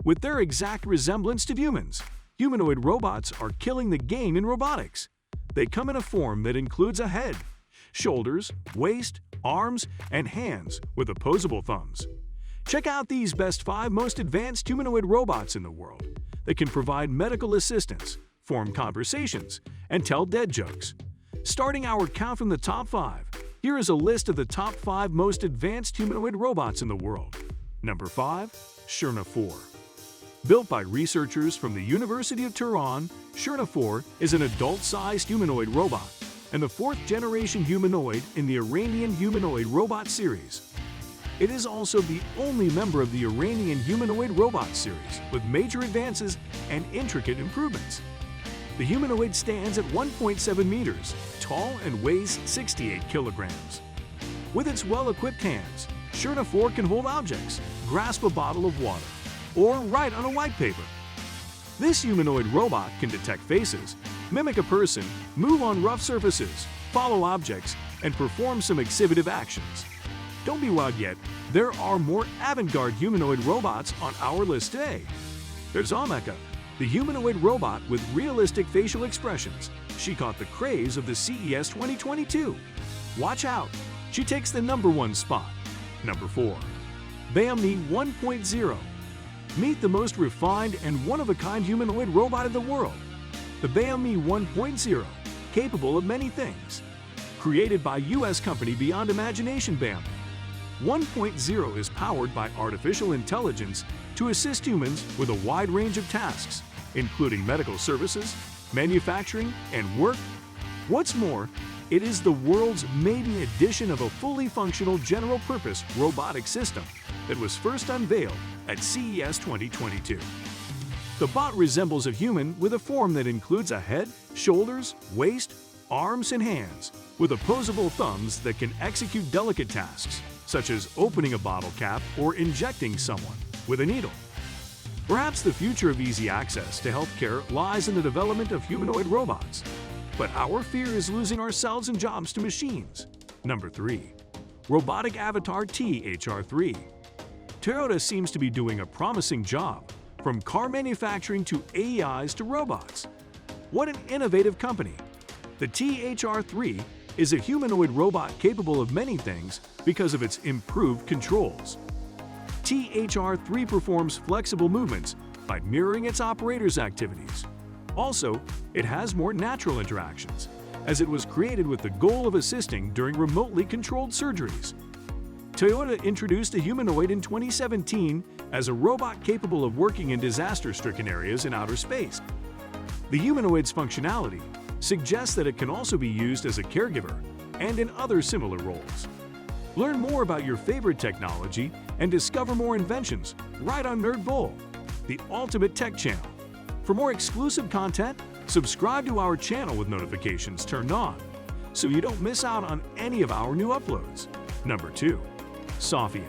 With their exact resemblance to humans, humanoid robots are killing the game in robotics. They come in a form that includes a head, shoulders, waist, arms, and hands with opposable thumbs. Check out these best 5 most advanced humanoid robots in the world that can provide medical assistance, form conversations, and tell dead jokes. Starting our count from the top 5, here is a list of the top 5 most advanced humanoid robots in the world. Number 5. Surena IV. Built by researchers from the University of Tehran, Surena IV is an adult-sized humanoid robot and the 4th-generation humanoid in the Iranian humanoid robot series. It is also the only member of the Iranian humanoid robot series with major advances and intricate improvements. The humanoid stands at 1.7 meters tall and weighs 68 kilograms. With its well-equipped hands, Surena IV can hold objects, grasp a bottle of water, or write on a white paper. This humanoid robot can detect faces, mimic a person, move on rough surfaces, follow objects, and perform some exhibitive actions. Don't be wowed yet, there are more avant-garde humanoid robots on our list today. There's Ameca, the humanoid robot with realistic facial expressions. She caught the craze of the CES 2022. Watch out, she takes the #1 spot. Number 4. Beomni 1.0. Meet the most refined and one-of-a-kind humanoid robot in the world. The Beomni 1.0, capable of many things. Created by US company Beyond Imagination Beomni, 1.0 is powered by artificial intelligence to assist humans with a wide range of tasks, including medical services, manufacturing, and work. What's more, it is the world's maiden edition of a fully functional general-purpose robotic system that was first unveiled at CES 2022. The bot resembles a human with a form that includes a head, shoulders, waist, arms, and hands, with opposable thumbs that can execute delicate tasks, such as opening a bottle cap or injecting someone with a needle. Perhaps the future of easy access to healthcare lies in the development of humanoid robots, but our fear is losing ourselves and jobs to machines. Number 3. Robotic Avatar THR3. Toyota seems to be doing a promising job, from car manufacturing to AEIs to robots. What an innovative company! The THR3 is a humanoid robot capable of many things because of its improved controls. THR3 performs flexible movements by mirroring its operator's activities. Also, it has more natural interactions, as it was created with the goal of assisting during remotely controlled surgeries. Toyota introduced a humanoid in 2017 as a robot capable of working in disaster-stricken areas in outer space. The humanoid's functionality suggests that it can also be used as a caregiver and in other similar roles. Learn more about your favorite technology and discover more inventions right on Nerd Bowl, the ultimate tech channel. For more exclusive content, subscribe to our channel with notifications turned on so you don't miss out on any of our new uploads. Number 2. Sophia.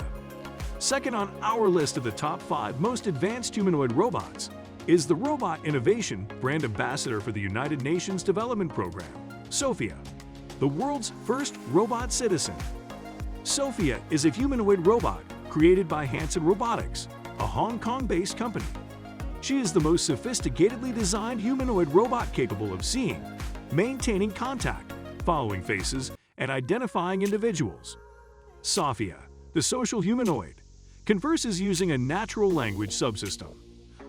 Second on our list of the top 5 most advanced humanoid robots is the Robot Innovation Brand Ambassador for the United Nations Development Program, Sophia, the world's first robot citizen. Sophia is a humanoid robot created by Hanson Robotics, a Hong Kong-based company. She is the most sophisticatedly designed humanoid robot capable of seeing, maintaining contact, following faces, and identifying individuals. Sophia, the social humanoid, converses using a natural language subsystem.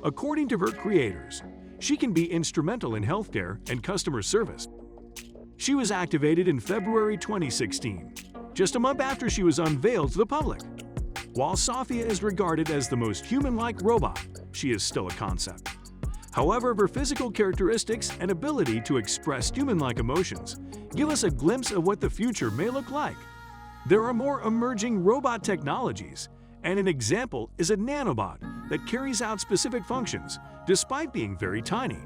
According to her creators, she can be instrumental in healthcare and customer service. She was activated in February 2016, just a month after she was unveiled to the public. While Sophia is regarded as the most human-like robot, she is still a concept. However, her physical characteristics and ability to express human-like emotions give us a glimpse of what the future may look like. There are more emerging robot technologies, and an example is a nanobot that carries out specific functions despite being very tiny.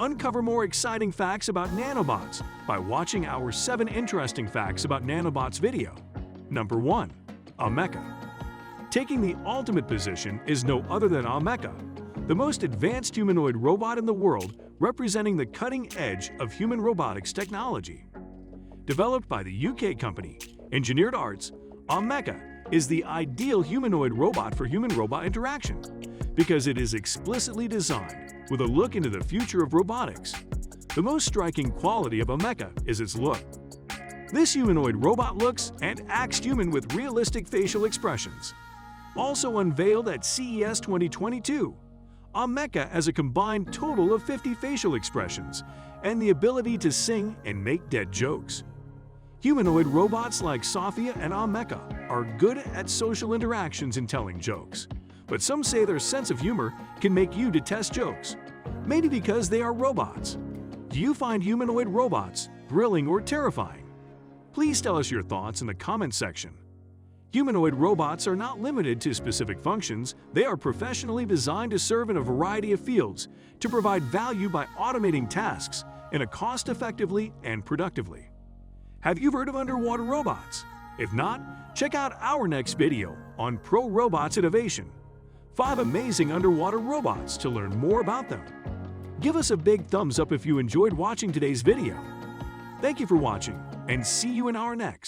Uncover more exciting facts about nanobots by watching our 7 interesting facts about nanobots video. Number 1. Ameca. Taking the ultimate position is no other than Ameca, the most advanced humanoid robot in the world, representing the cutting edge of human robotics technology. Developed by the UK company Engineered Arts, Ameca is the ideal humanoid robot for human-robot interaction because it is explicitly designed with a look into the future of robotics. The most striking quality of Ameca is its look. This humanoid robot looks and acts human with realistic facial expressions. Also unveiled at CES 2022, Ameca has a combined total of 50 facial expressions and the ability to sing and make dead jokes. Humanoid robots like Sophia and Ameca are good at social interactions and telling jokes, but some say their sense of humor can make you detest jokes, maybe because they are robots. Do you find humanoid robots thrilling or terrifying? Please tell us your thoughts in the comments section. Humanoid robots are not limited to specific functions. They are professionally designed to serve in a variety of fields to provide value by automating tasks in a cost-effectively and productively. Have you heard of underwater robots? If not, check out our next video on Pro Robots Innovation. 5 amazing underwater robots to learn more about them. Give us a big thumbs up if you enjoyed watching today's video. Thank you for watching, and see you in our next.